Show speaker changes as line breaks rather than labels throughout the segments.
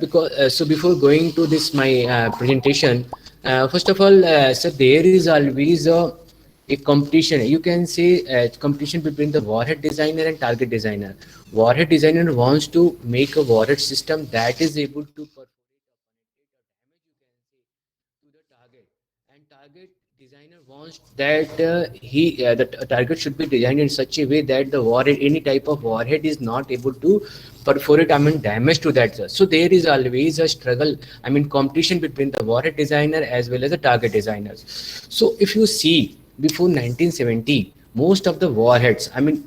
because so before going to this my presentation, first of all, so there is always a competition. You can say competition between the warhead designer and target designer. Warhead designer wants to make a warhead system that is able to to the target, and target designer wants that the target should be designed in such a way that the warhead, any type of warhead, is not able to perforate, I mean damage to that. So there is always a struggle, I mean competition between the warhead designer as well as the target designers. So if you see before 1970, most of the warheads, I mean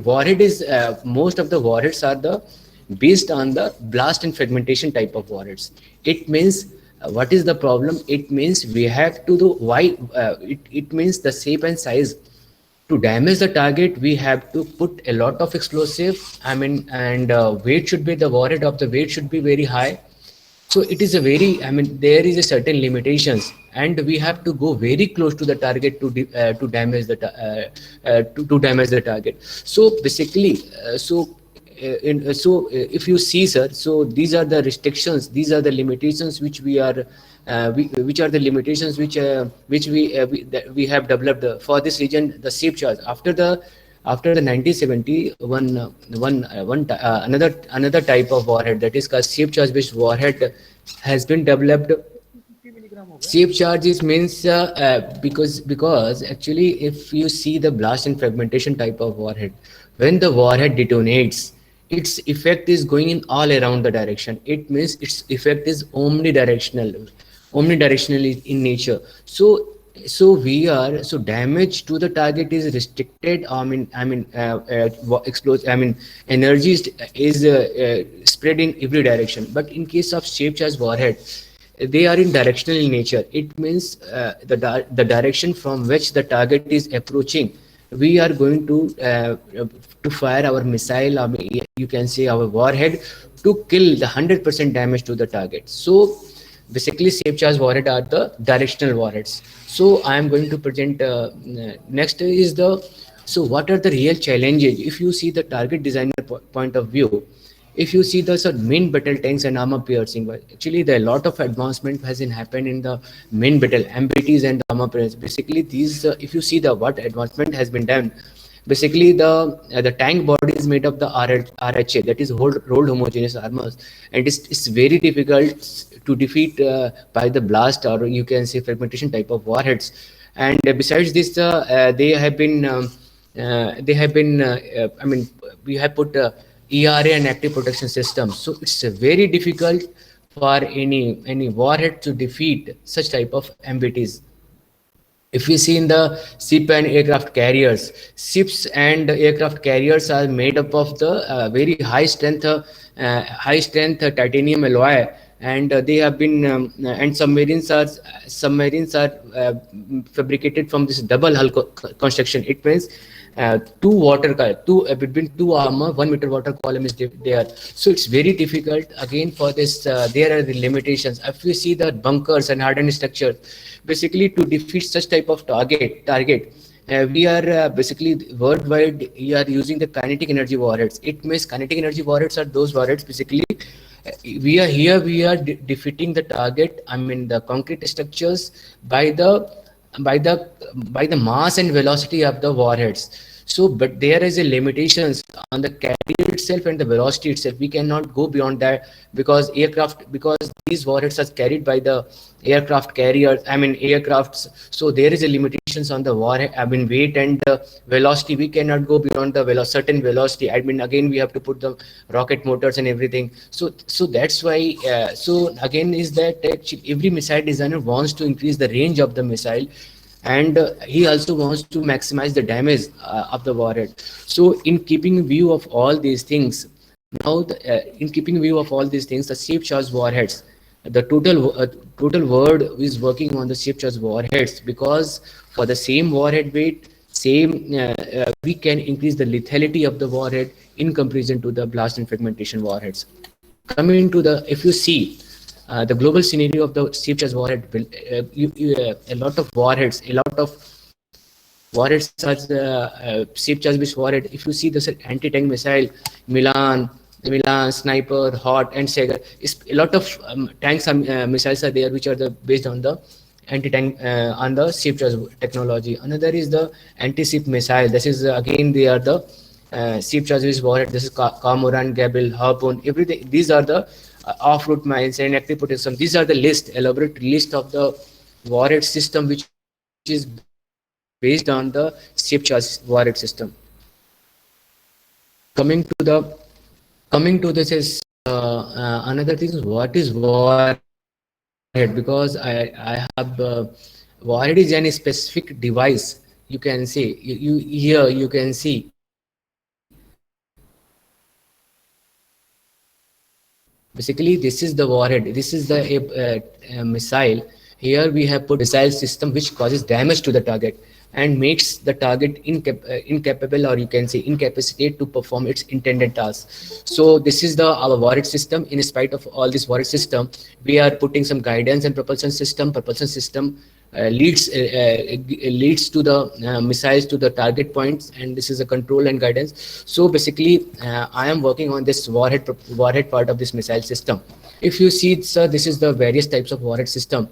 warhead is most of the warheads are the based on the blast and fragmentation type of warheads. It means what is the problem? It means we have to do why it means the shape and size. To damage the target, we have to put a lot of explosive, I mean, and weight should be, the warhead of the weight should be very high. So it is a very, I mean, there is a certain limitations, and we have to go very close to the target to damage the to damage the target. So basically, if you see, sir, so these are the restrictions, these are the limitations which we are which are the limitations which we have developed for this region, the shape charge. After the 1970, another type of warhead, that is called shape charge based warhead, has been developed. Shape charges means because actually if you see the blast and fragmentation type of warhead, when the warhead detonates, its effect is going in all around the direction. It means its effect is omnidirectional in nature. So damage to the target is restricted. Explosive, I mean energy is spread in every direction. But in case of shape charge warhead, they are in directional in nature. It means the direction from which the target is approaching, we are going to fire our missile, I mean, you can say our warhead, to kill the 100% damage to the target. So basically shape charge warhead are the directional warheads. So I am going to present next is the, so what are the real challenges if you see the target designer point of view. If you see the main battle tanks and armor piercing, well, actually there a lot of advancement has been happened in the main battle MBTs and armor piercing. Basically these if you see the what advancement has been done, basically the tank body is made of the RHA, that is rolled homogeneous armors, and it's very difficult to defeat by the blast, or you can say fragmentation type of warheads. And besides this they have been I mean we have put ERA and active protection system. So it's very difficult for any warhead to defeat such type of MBTs. If we see in the ship and aircraft carriers, ships and aircraft carriers are made up of the very high strength titanium alloy, and they have been and submarines are fabricated from this double hull construction. It means between two armor 1 meter water column is there. So it's very difficult again for this. There are the limitations. If you see the bunkers and hardened structures, basically to defeat such type of target, we are basically worldwide we are using the kinetic energy warheads. It means kinetic energy warheads are those warheads basically we are defeating the target, I mean the concrete structures, by the mass and velocity of the warheads. So but there is a limitations on the carrier itself and the velocity itself. We cannot go beyond that, because these warheads are carried by the aircraft carriers, I mean aircrafts. So there is a limitations on the warhead, I mean weight and velocity. We cannot go beyond the certain velocity. I mean again we have to put the rocket motors and everything. So that's why so again is that actually every missile designer wants to increase the range of the missile, and he also wants to maximize the damage of the warhead. So in keeping view of all these things, the shape charge warheads, the total world is working on the shape charge warheads, because for the same warhead weight, we can increase the lethality of the warhead in comparison to the blast and fragmentation warheads. Coming to the, if you see the global scenario of the shape charge warhead, a lot of warheads such shape charge based warhead. If you see the anti-tank missile Milan, Milan, Sniper, Hot, and Sager. A lot of tanks and missiles are there, which are based on the anti-tank on the ship charge technology. Another is the anti-ship missile. This is again they are the ship charges warhead. This is Cormoran, Gable, Harpoon. Everything. These are the off-route mines and active protection. These are the elaborate list of the warhead system which is based on the ship charge warhead system. Coming to this is another thing is what is warhead, because I have warhead is any specific device. You can see you here you can see basically this is the warhead, this is the missile. Here we have put missile system which causes damage to the target and makes the target incapable, or you can say incapacitated to perform its intended task. So this is the our warhead system. In spite of all this warhead system, we are putting some guidance and propulsion system leads to the missiles to the target points, and this is a control and guidance. So basically I am working on this warhead part of this missile system. If you see, sir, this is the various types of warhead system.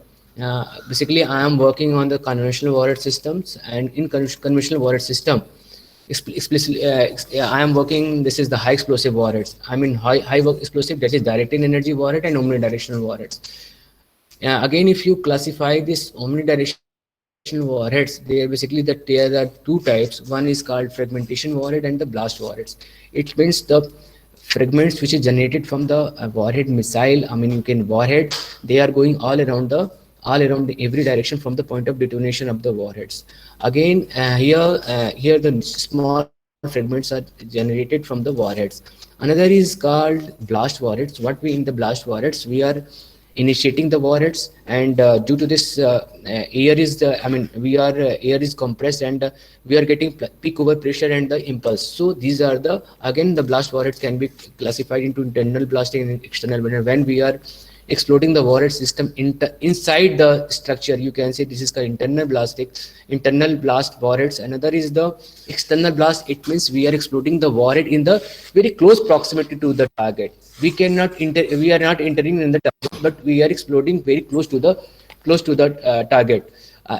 Basically I am working on the conventional warhead systems, and in conventional warhead system explicitly I am working, this is the high explosive warheads. I mean high explosive, that is directed energy warhead and omnidirectional warheads. Again, if you classify this omnidirectional warheads, they are basically that there are two types. One is called fragmentation warhead and the blast warheads. It means the fragments which is generated from the warhead missile. I mean, you can warhead. They are going all around every direction from the point of detonation of the warheads. Again, here the small fragments are generated from the warheads. Another is called blast warheads. What we in the blast warheads, we are initiating the warheads, and due to this air is the I mean we are air is compressed, and we are getting peak overpressure and the impulse. So these are the again the blast warheads can be classified into internal blasting and external blasting. When we are exploding the warhead system inside the structure, you can say this is called internal blast warheads. Another is the external blast. It means we are exploding the warhead in the very close proximity to the target. We are not entering in the target, but we are exploding very close to the target.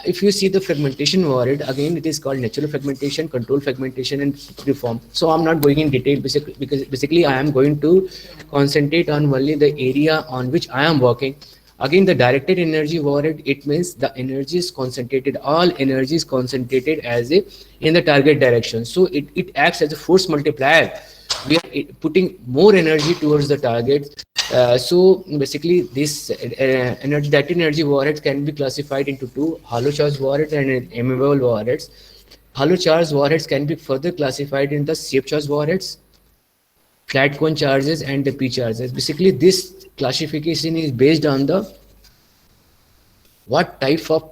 If you see the fragmentation warhead, again it is called natural fragmentation, control fragmentation, and reform. So I'm not going in detail because basically I am going to concentrate on only the area on which I am working. Again, the directed energy warhead, it means the energy is concentrated, all energy is concentrated as a in the target direction. So it acts as a force multiplier. We are putting more energy towards the target. So basically this energy, that energy warheads can be classified into two: hollow charge warheads and immovable warheads. Hollow charge warheads can be further classified in the shape charge warheads, flat cone charges, and the P charges. Basically this classification is based on the what type of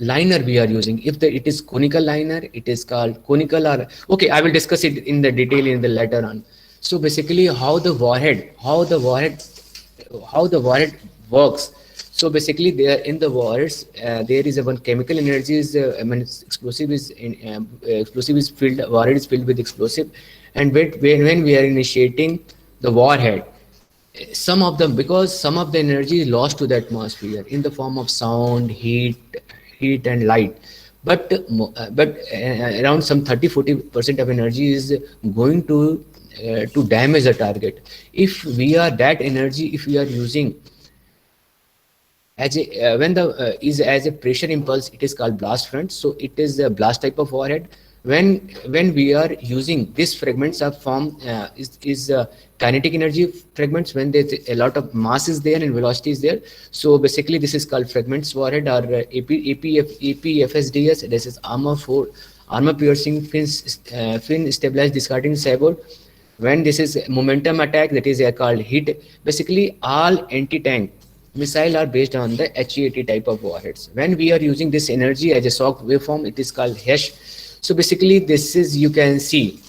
liner we are using. If it is conical liner, it is called conical, or okay, I will discuss it in the detail in the later on. So basically how the warhead works. So basically there in the warheads there is a one chemical energy is I mean explosive is filled, warhead is filled with explosive, and when we are initiating the warhead, some of them, because some of the energy is lost to the atmosphere in the form of sound, heat and light, but around some 30-40% of energy is going to damage the target. If we are that energy, if we are using as a when the is as a pressure impulse, it is called blast front. So it is a blast type of warhead. When we are using these fragments are form is kinetic energy fragments, when there's a lot of mass is there and velocity is there. So basically this is called fragments warhead, or APFSDS. This is armor piercing fin stabilized discarding sabot. When this is momentum attack, that is called hit. Basically all anti-tank missile are based on the HEAT type of warheads. When we are using this energy as a shock waveform, it is called HESH. So basically this is, you can see,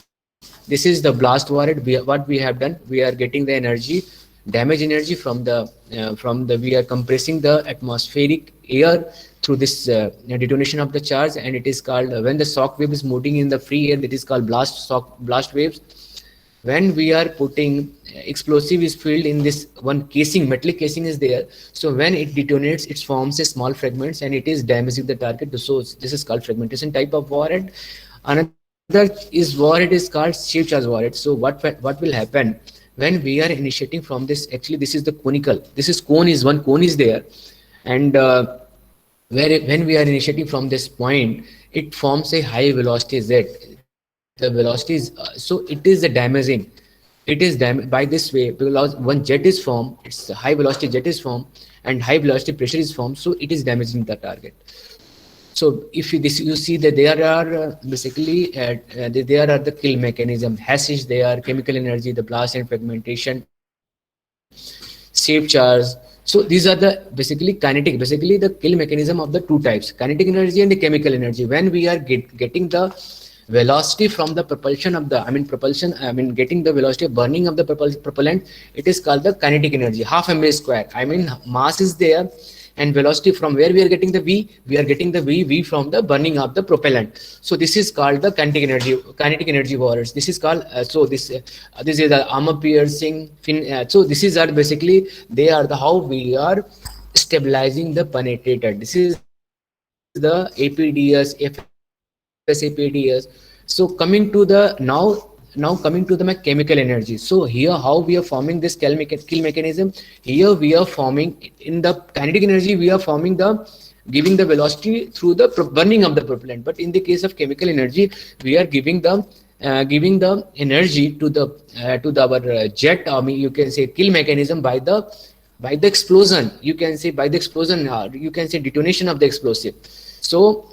this is the blast warhead. What we have done, we are getting the energy, damage energy from the we are compressing the atmospheric air through this detonation of the charge, and it is called when the shock wave is moving in the free air, that is called blast waves. When we are putting explosive is filled in this one casing, metallic casing is there. So when it detonates, it forms a small fragments and it is damaging the target. So this is called fragmentation type of warhead. Another is warhead is called shape charge warhead. So what will happen when we are initiating from this? Actually, this is the conical. This is cone is one cone is there, and where when we are initiating from this point, it forms a high velocity z. The velocity is so it is a damaging, it is by this way, because one jet is formed, it's a high velocity jet is formed and high velocity pressure is formed, so it is damaging the target. So if you this you see that there are basically there are the kill mechanism, hashes, they are chemical energy, the blast and fragmentation, shape charge. So these are the basically kinetic, basically the kill mechanism of the two types, kinetic energy and the chemical energy. When we are getting the velocity from the propulsion of the, I mean propulsion, I mean getting the velocity of burning of the propellant, it is called the kinetic energy, half mv square. I mean mass is there and velocity from where we are getting the v, we are getting the v from the burning of the propellant. So this is called the kinetic energy warheads. This is called this is the armor piercing fin. So this is are basically they are the how we are stabilizing the penetrator. This is the APDS, FSAPDS. So coming to the now coming to the chemical energy. So here how we are forming this kill mechanism. Here we are forming in the kinetic energy, we are forming the giving the velocity through the burning of the propellant. But in the case of chemical energy, we are giving the energy to the our jet, I mean you can say kill mechanism by the explosion, you can say by the explosion, you can say detonation of the explosive. So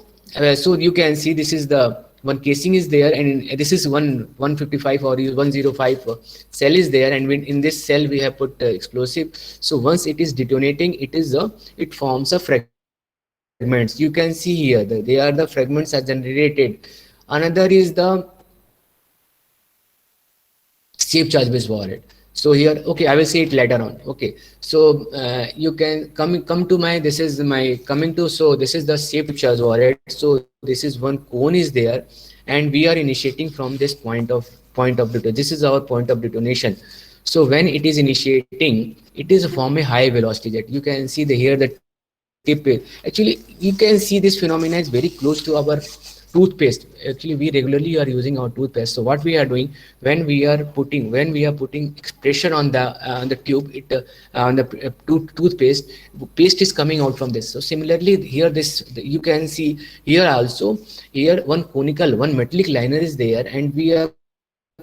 so you can see this is the one casing is there, and this is 155 or 105 cell is there, and when in this cell we have put explosive. So once it is detonating, it forms a fragments. You can see here they are the fragments are generated. Another is the shape charge based warhead. So here, okay, I will say it later on. Okay, so you can come to my, this is my coming to, so this is the shape charge warhead. So this is one cone is there, and we are initiating from this point of detonation. This is our point of detonation. So when it is initiating, it is from a high velocity jet. You can see the here the tip is actually, you can see this phenomena is very close to our toothpaste. Actually we regularly are using our toothpaste. So what we are doing, when we are putting pressure on the tube, it on the toothpaste, paste is coming out from this. So similarly here you can see here also, here one conical, one metallic liner is there, and we are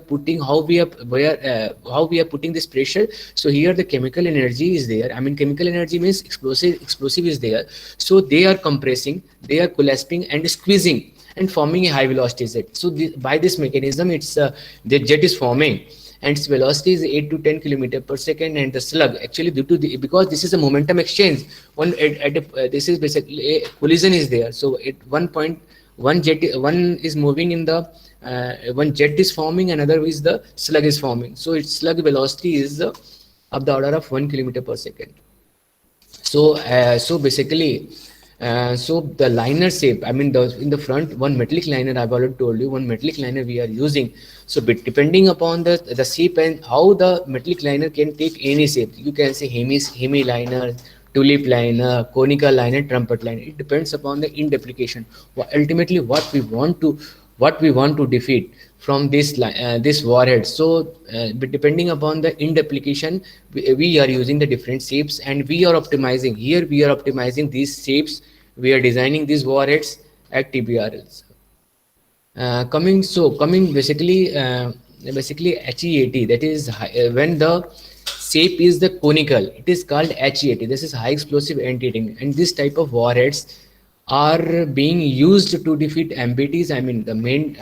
putting how we are putting this pressure. So here the chemical energy is there, I mean chemical energy means explosive is there. So they are compressing, they are collapsing and squeezing and forming a high velocity jet. So by this mechanism, it's the jet is forming, and its velocity is 8 to 10 kilometer per second. And the slug, actually due to because this is a momentum exchange, this is basically a collision is there. So at one point one is moving in the one jet is forming, another is the slug is forming. So its slug velocity is of the order of 1 kilometer per second. So so basically so the liner shape, I mean in the front, one metallic liner, I've already told you, one metallic liner we are using. So depending upon the shape and how the metallic liner can take any shape, you can say hemi liner, tulip liner, conical liner, trumpet liner. It depends upon the end application. Ultimately what we want to defeat from this warhead. So but depending upon the end application, we are using the different shapes, and we are optimizing here, we are optimizing these shapes, we are designing these warheads at TBRLs. Coming basically HEAT, that is when the shape is the conical, it is called HEAT. This is high explosive anti-tank, and this type of warheads are being used to defeat MBTs, I mean the main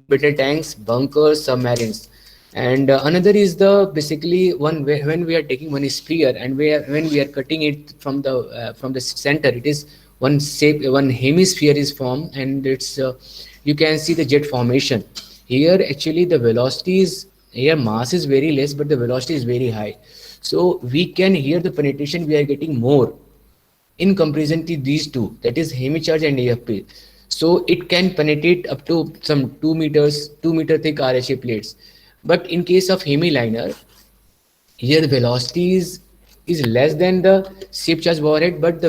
battle tanks, bunkers, submarines. And another is the basically when we are taking one sphere, and when we are cutting it from the center, it is one shape, one hemisphere is formed, and it's you can see the jet formation. Here actually the velocity is, here mass is very less, but the velocity is very high. So we can, here the penetration we are getting more in comparison to these two, that is hemicharge and AFP. So it can penetrate up to some 2 meter thick RHA plates. But in case of hemiliner, here the velocity is less than the shape charge warhead, but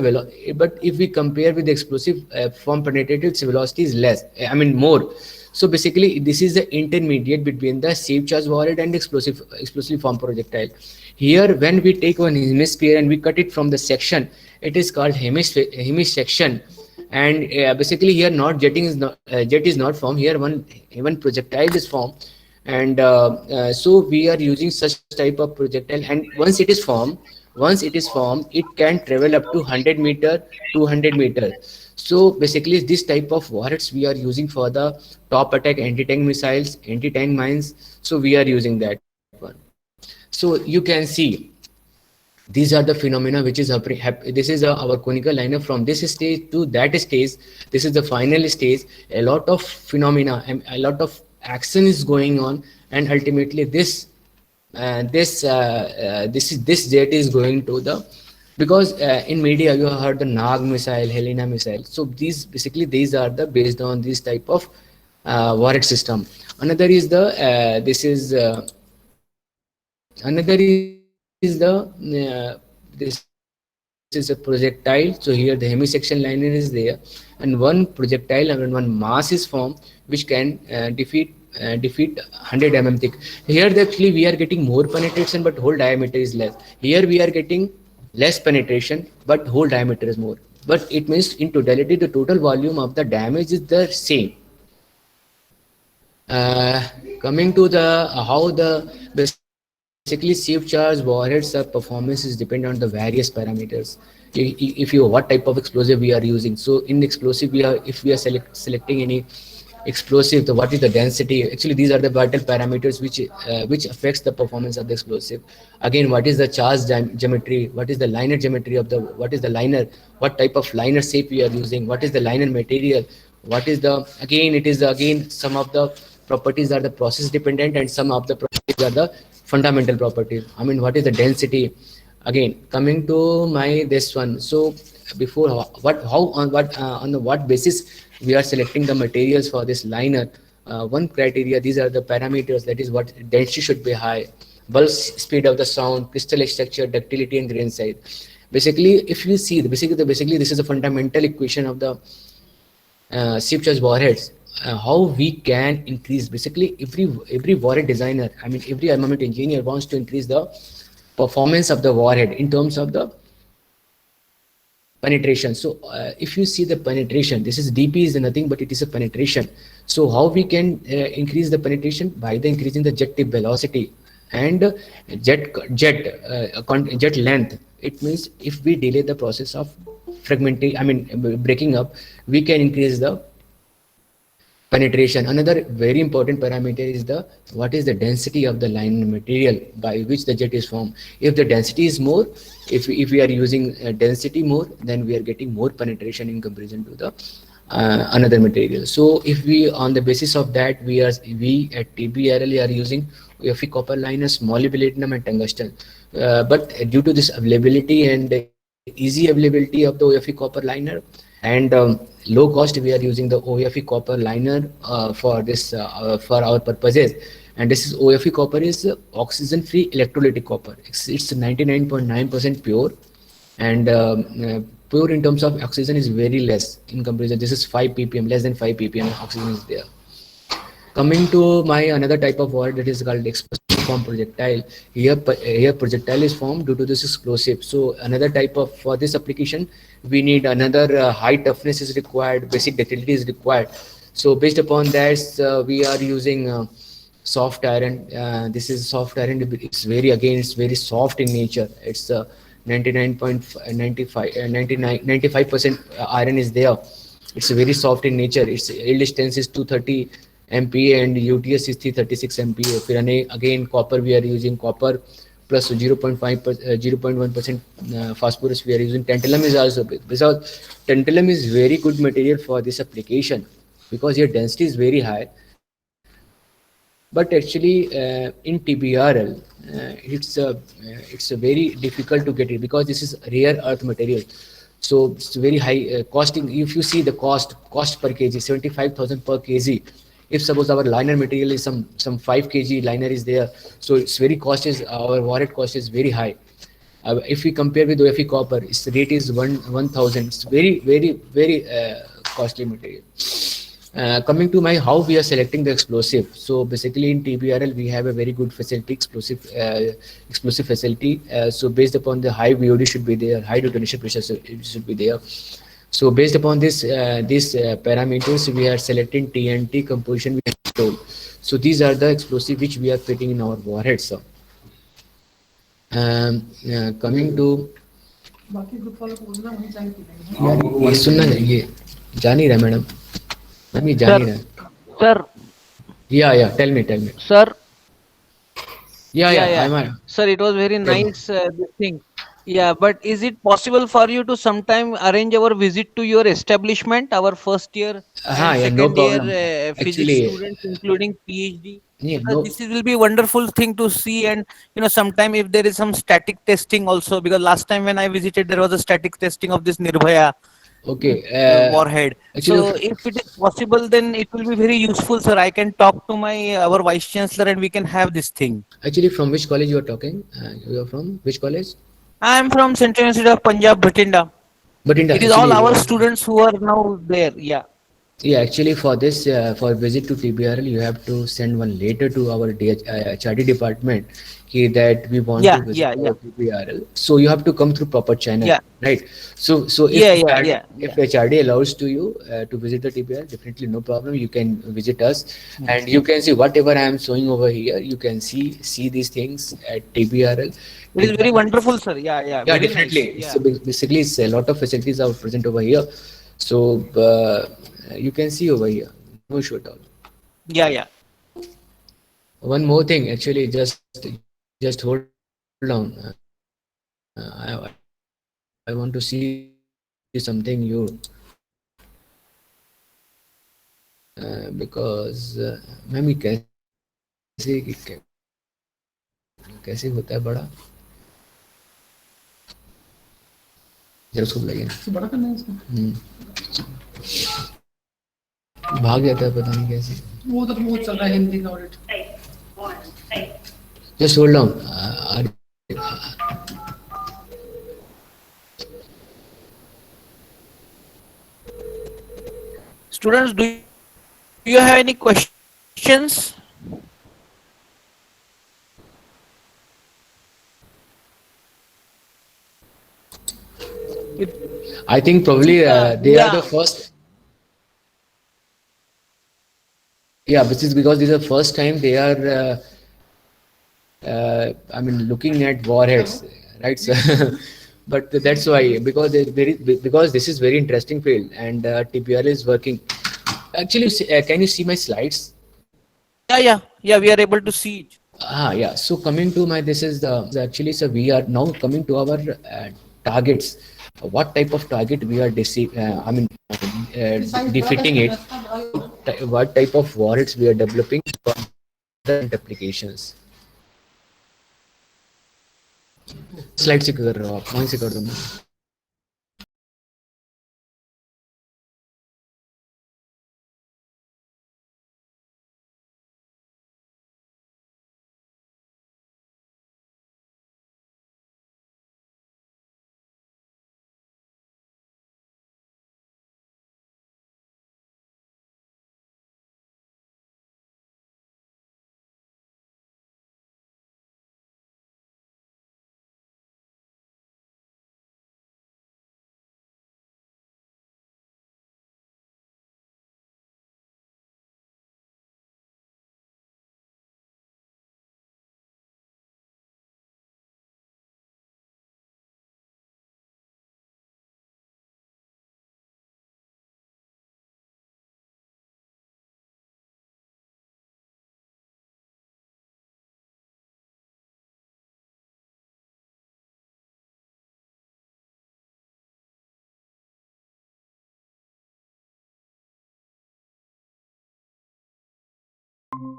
but if we compare with the explosive form penetrated, its velocity is less. I mean more. So basically, this is the intermediate between the shape charge warhead and explosive form projectile. Here, when we take one hemisphere and we cut it from the section, it is called hemisection. And basically, here not jetting is not jet is not formed. Here one projectile is formed, and so we are using such type of projectile, and once it is formed it can travel up to 100 meter, 200 meter. So basically this type of warheads we are using for the top attack anti-tank missiles, anti-tank mines, so we are using that one. So you can see these are the phenomena which is this is our conical liner from this stage to that stage. This is the final stage. A lot of phenomena and a lot of action is going on, and ultimately this jet is going to the, because in media you have heard the Nag missile, Helena missile. So these are the based on this type of warhead system. Another is the another is the this is a projectile. So here the hemisection liner is there, and one projectile and one mass is formed which can defeat 100 mm thick. Here actually we are getting more penetration, but whole diameter is less. Here we are getting less penetration, but whole diameter is more. But it means in totality the total volume of the damage is the same. Coming to the how the basically safe charge warheads performance is depend on the various parameters. If you what type of explosive we are using. So in explosive we are, if we are selecting any explosive, the what is the density, actually these are the vital parameters which affects the performance of the explosive. Again, what is the charge geometry, what is the liner geometry of the, what is the liner, what type of liner shape we are using, what is the liner material, what is the, again it is again some of the properties are the process dependent and some of the properties are the fundamental properties. I mean, what is the density. Again, coming to my this one. So before what how on the what basis we are selecting the materials for this liner. One criteria, these are the parameters, that is what density should be high, bulk speed of the sound, crystal structure, ductility and grain size. Basically if you see basically this is a fundamental equation of the ship charge warheads. How we can increase, basically every warhead designer, I mean every armament engineer wants to increase the performance of the warhead in terms of the penetration. So if you see the penetration, this is dp is nothing but it is a penetration. So how we can increase the penetration? By the increasing the jet tip velocity and jet length. It means if we delay the process of fragmenting, I mean breaking up, we can increase the penetration. Another very important parameter is the what is the density of the line material by which the jet is formed. If the density is more, if we are using density more, then we are getting more penetration in comparison to the another material. So if we, on the basis of that, we at TBRL are using UFE copper liners, molybdenum and tungsten. But due to this availability and easy availability of the OFE copper liner and low cost, we are using the OFE copper liner for our purposes. And this is OFE copper is oxygen free electrolytic copper. It's 99.9% pure, and pure in terms of oxygen is very less in comparison. This is 5 ppm, less than 5 ppm oxygen is there. Coming to my another type of word, that is called explosive form projectile. Here projectile is formed due to this explosive. So another type of, for this application we need another high toughness is required, basic ductility is required. So based upon that we are using soft iron. This is soft iron. It's very, again it's very soft in nature. It's 95% iron is there. It's very soft in nature. Its yield strength is 230 MPa and UTS is 336 MPa. फिर again copper we are using copper plus 0.1% phosphorus we are using. Tantalum is also big, because tantalum is very good material for this application because your density is very high. But actually in TBRL it's a very difficult to get it because this is rare earth material. So it's very high costing. If you see the cost per kg, 75,000 per kg If suppose our liner material is some 5 kg liner is there, so its very cost is, our warhead cost is very high. If we compare with OFE copper, its rate is 1,000. It's very costly material. Coming to my how we are selecting the explosive. So basically in TBRL we have a very good facility, explosive facility. So based upon the high VOD should be there, high detonation pressure should be there. So based upon these parameters, we are selecting TNT composition we have told. So these are the explosive which we are fitting in our warheads. So, coming to
बाकी group वालों को बोलना वहीं जाएंगे
यार ये सुनना ये जान ही रहा मैडम, मैम ये जान ही
Sir,
रहा.
sir,
Yeah, tell me.
sir.
Yeah, I'm
Sir, it was very nice this thing. Yeah, but is it possible for you to sometime arrange our visit to your establishment, our first year and
yeah, no
second year
problem.
physics
Actually,
students, including PhD?
yeah,
Because
no,
this will be wonderful thing to see, and sometime if there is some static testing also, because last time when I visited, there was a static testing of this Nirbhaya
okay.
warhead.
Actually,
So if it is possible, then it will be very useful, sir. I can talk to our vice chancellor and we can have this thing.
actually, from which college you are talking? You are from which college?
I am from Central University of Punjab, Bhatinda.
But in the
It is all
actually,
our students who are now there. Yeah.
yeah, actually for this for visit to TBRL, you have to send one letter to our HRD department that we want to visit
Yeah.
our TBRL. So you have to come through proper channel,
Yeah.
right? So if if HRD allows to you to visit the TBRL, definitely no problem. You can visit us, and you can see whatever I am showing over here. You can see these things at TBRL.
It is very wonderful, sir. Yeah.
Yeah,
Very
definitely.
nice. Yeah.
So basically, it's a lot of facilities are present over here. So you can see over here. No issue at all.
Yeah.
One more thing, actually, just hold on. I want to see something new because ma'am ये कैसे होता है बड़ा, जरा उसको बुलाइए.
बड़ा करना है इसको
भाग जाता है पता नहीं कैसे.
वो तो बहुत चल रहा है हिंदी का audit
Just hold on.
Students, do you have any questions?
I think probably they are the first. Yeah, this is because this is the first time they are. I mean, looking at warheads, right? So, but that's why because because this is very interesting field and TPR is working. Actually, can you see my slides?
Yeah. We are able to see it.
Yeah. So coming to my, this is actually, so we are now coming to our targets. What type of target we are defeating it? What type of warheads we are developing for the applications? Slide से कर रहे हो आप, वहीं से कर दो.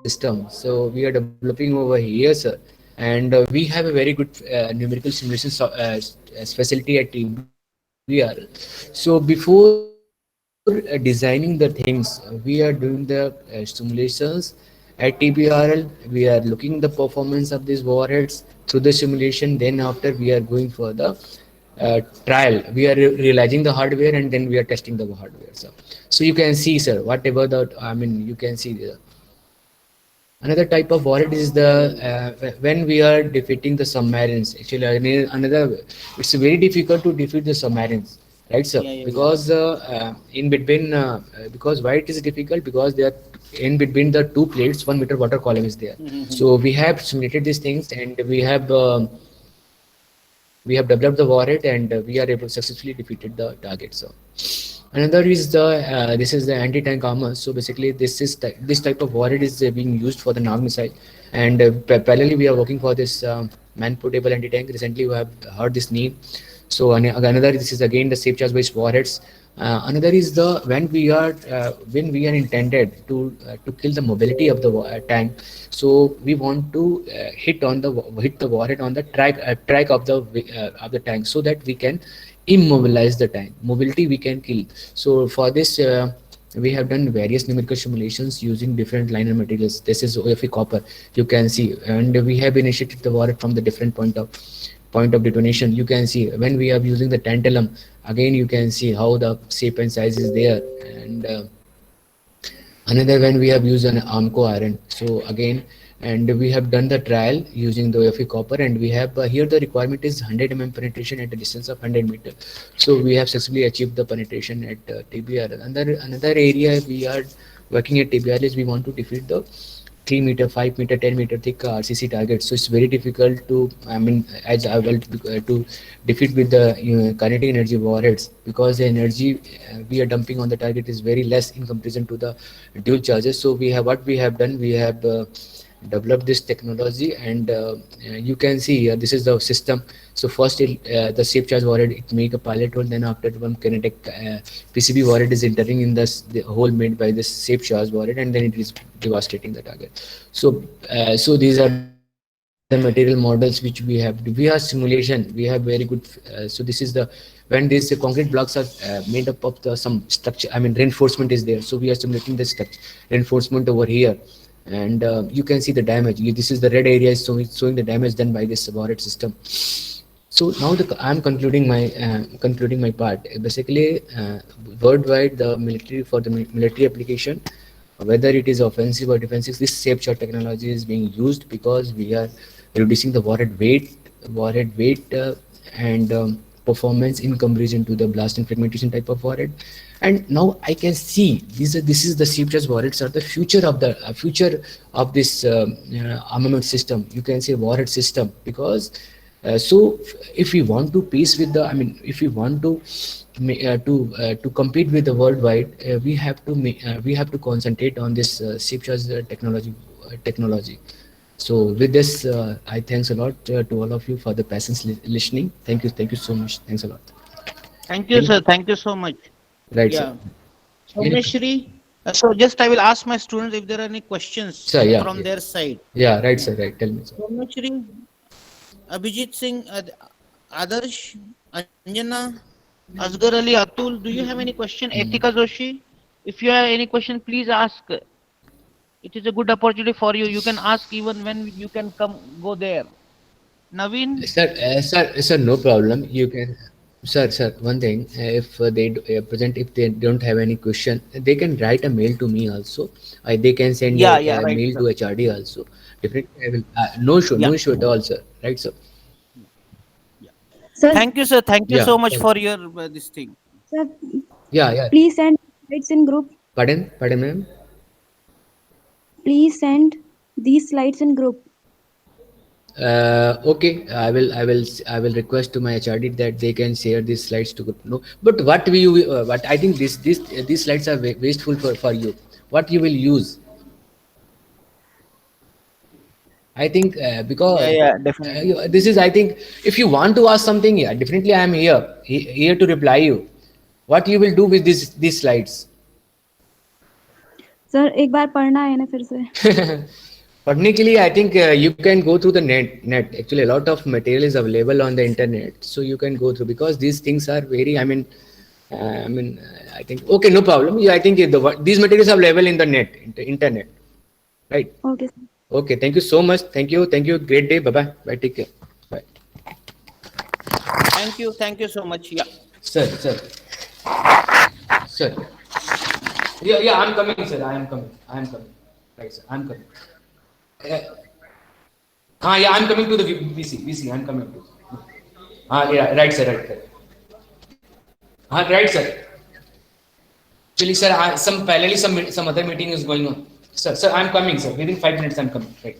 System. So we are developing over here, sir, and we have a very good numerical simulation facility at TBR. So before designing the things, we are doing the simulations at TBRL. We are looking the performance of these warheads through the simulation. Then after we are going for the trial, we are realizing the hardware and then we are testing the hardware. So you can see, sir, whatever the you can see the another type of warhead is the when we are defeating the submarines. Actually, another, it's very difficult to defeat the submarines, right, sir? Because in between, because why it is difficult? Because they are in between the two plates, 1 meter water column is there. So we have simulated these things and we have developed the warhead and we are able to successfully defeated the target. So another is the this is the anti-tank armor. So basically this type of warhead is being used for the Nag missile, and parallelly we are working for this man-portable anti-tank. Recently we have heard this name. So another, this is again the safe charge based warheads. Another is the when we are intended to kill the mobility of the tank. So we want to hit the warhead on the track of the tank, so that we can immobilize the tank. Mobility we can kill. So for this we have done various numerical simulations using different liner materials. This is OFE copper, you can see, and we have initiated the warhead from the different point of detonation. You can see when we are using the tantalum, again you can see how the shape and size is there. And another, when we have used an Armco iron, so again, and we have done the trial using the OFE copper, and we have here the requirement is 100 penetration at a distance of 100 meter. So we have successfully achieved the penetration at TBR. Another area we are working at TBR is we want to defeat the 3 meter, 5 meter, 10 meter thick RCC targets. So it's very difficult to, as I will to defeat with the kinetic energy warheads, because the energy we are dumping on the target is very less in comparison to the dual charges. So what we have done, we have developed this technology, and you can see here, this is the system. So first the safe charge warhead, it make a pilot hole, then after one kinetic PCB warhead is entering in the hole made by this safe charge warhead, and then it is devastating the target. So so these are the material models which we have. We have simulation, we have very good so this is the, when these concrete blocks are made up of some structure, reinforcement is there. So we are simulating the structure reinforcement over here, and you can see the damage. This is the red area, so it's showing the damage done by this warhead system. So now I'm concluding my part. Basically, worldwide, the military application, whether it is offensive or defensive, this safe charge technology is being used, because we are reducing the warhead weight and performance in comparison to the blast and fragmentation type of warhead. And now I can see this is the safe charge warheads are the future of this armament system. You can say warhead system, because so if we want to pace with the, if we want to compete with the worldwide, we have to concentrate on this safe charge technology. So with this, I thanks a lot to all of you for the patience listening. Thank you so much. Thanks a lot.
Thank you, sir. Thank you so much.
Right,
Yeah.
sir.
Someshri, so just I will ask my students if there are any questions
Sir, yeah,
from
yeah.
their side.
Yeah, right, sir. Right. Tell me, sir.
Someshri, Abhijit Singh, Adarsh, Anjana, Asghar Ali, Atul, do you have any question? Etika Joshi, if you have any question, please ask. It is a good opportunity for you. You can ask even when you can go there. Naveen,
Sir, no problem. You can, sir. One thing, if if they don't have any question, they can write a mail to me also. They can send
yeah,
a
right,
mail
sir.
to HRD also. Definitely, I will. No issue at all, sir. Right, sir.
Sir,
Thank you, sir. Thank you
Yeah.
so much for your this thing.
sir,
Yeah.
please send slides in group.
Pardon, ma'am.
Please send these slides in group.
Okay, I will request to my HRD that they can share these slides to group. No, but what I think these slides are wasteful for you. What you will use? I think because
Yeah, definitely.
this is, I think, if you want to ask something, yeah, definitely I am here to reply you. What you will do with these slides?
Sir एक बार पढ़ना है ना फिर से.
पढ़ने के लिए, I think you can go through the net. Actually, a lot of material is available on the internet, so you can go through, because these things are very, I mean, I think okay, no problem. Yeah, I think these materials are available in the net, internet, right?
Okay, sir.
Okay, thank you so much. Thank you. Great day. Bye bye. Bye. Take care. Bye.
Thank you so much. Yeah.
Sir. Yeah, I'm coming, sir. I am coming. Right, sir. I'm coming. Uh, yeah, I'm coming to the VC. I'm coming to. Yeah, right, sir. Right. Right, sir. Actually, sir, some other meeting is going on. Sir, I'm coming, sir. Within 5 minutes, I'm coming. Right.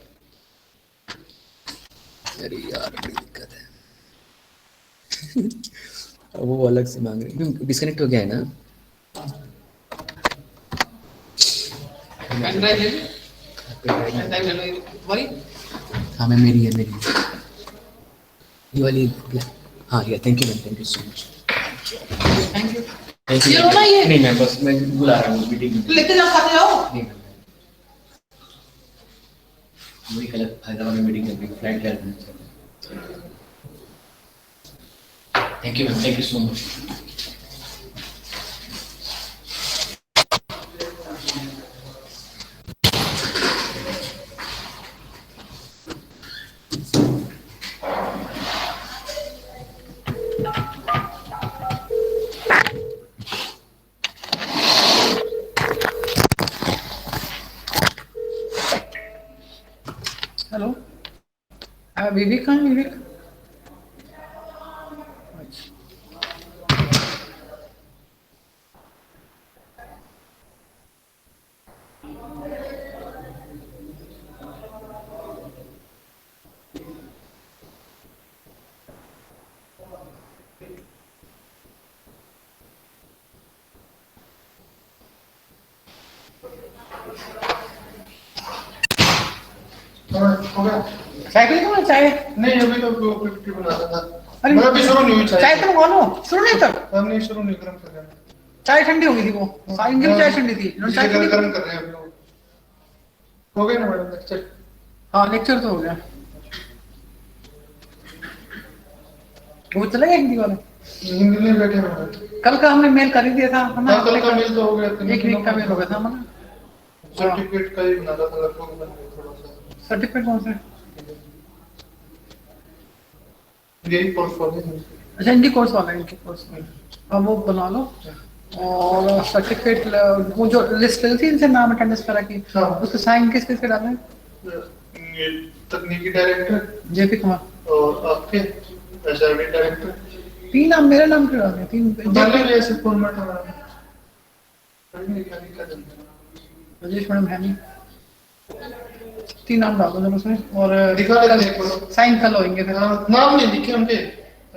अरे यार बड़ी दिक्कत है अब वो अलग से मांग रहे डिस्कनेक्ट हो गया है ना
पेन ड्राइव ले लो, पेन ड्राइव ले लो, वही
हाँ मैं मेरी है ये वाली हाँ या thank you ma'am thank you so much
thank you.
Thank you
ये लो ना ये।
नहीं मैम बस मैं बुला रहा हूँ मीटिंग में
लेके जाओ, खाते जाओ।
नहीं मैम वही कल हैदराबाद में मीटिंग करनी फ्लाइट ले thank you ma'am thank you so much
hello, Vivek कहाँ है विवेक? साइकिल क्यों है चाय?
नहीं अभी तो 50 बना रहा था।
अरे
मैं अभी शुरू नहीं हुई
चाय तो मंगवा लो, शुरू नहीं तक
हम नहीं शुरू नहीं गर्म कर रहे हैं।
चाय ठंडी हो गई थी वो, साइकिल चाय ठंडी थी, इन्होंने चाय ठंडी
गर्म कर रहे हैं अभी लोग। हो गया ना मैडम लेक्चर?
हाँ लेक्चर तो हो गया। वो चला गया हिंदी वाला?
हिंदी में बैठे हैं।
कल का हमने मेल कर ही दिया था ना,
कल का मेल तो हो गया था।
एक वीक का मेल हो गया था हमारा।
सर्टिफिकेट का ही बना रहा था लगभग बन गया थोड़ा सा।
सर्टिफिकेट कौन सा?
यही कोर्स वाले हैं।
अच्छा हिंदी कोर्स वाला है, इनके कोर्स में अब वो बना लो। और सर्टिफिकेट वो जो लिस्ट लगी थी इनसे नाम अटेंडेंस करा की,
हाँ।
उसको साइन किस किस के डालना है?
ये तकनीकी डायरेक्टर
जेपी कुमार
और आपके एचआरडी डायरेक्टर।
3 नाम, मेरा नाम क्यों डालना है? 3
डालने के ऐसे फॉर्मेट है मैडम। पढ़ने का नहीं कर
राजेश मैडम है नहीं, 3 नाम डाल दो जरा उसमें। और
दिखा देते हैं एक
साइन कल होंगे फिर।
नाम नहीं लिखे उनके,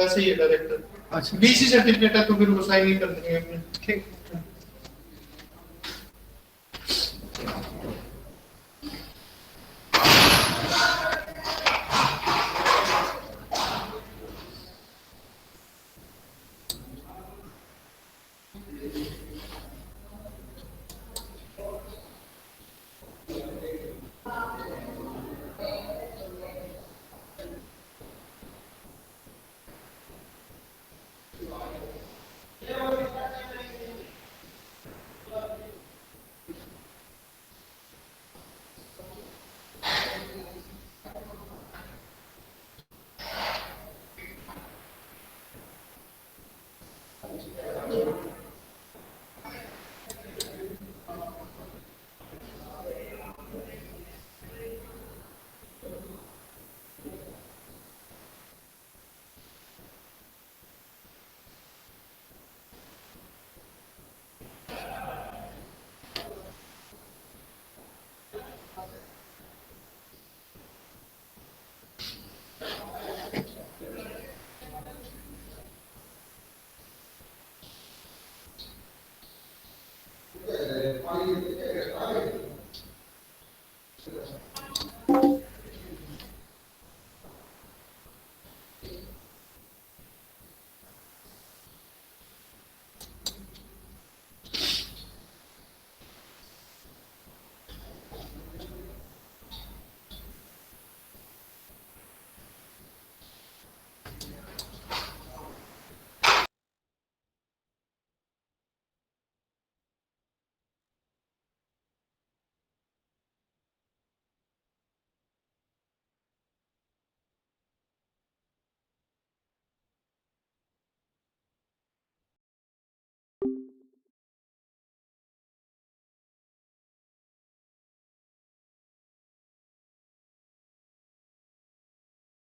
ऐसे ही है डायरेक्टर।
अच्छा
बीसी सर्टिफिकेट है तो फिर वो साइन ही कर देंगे अपने।
ठीक।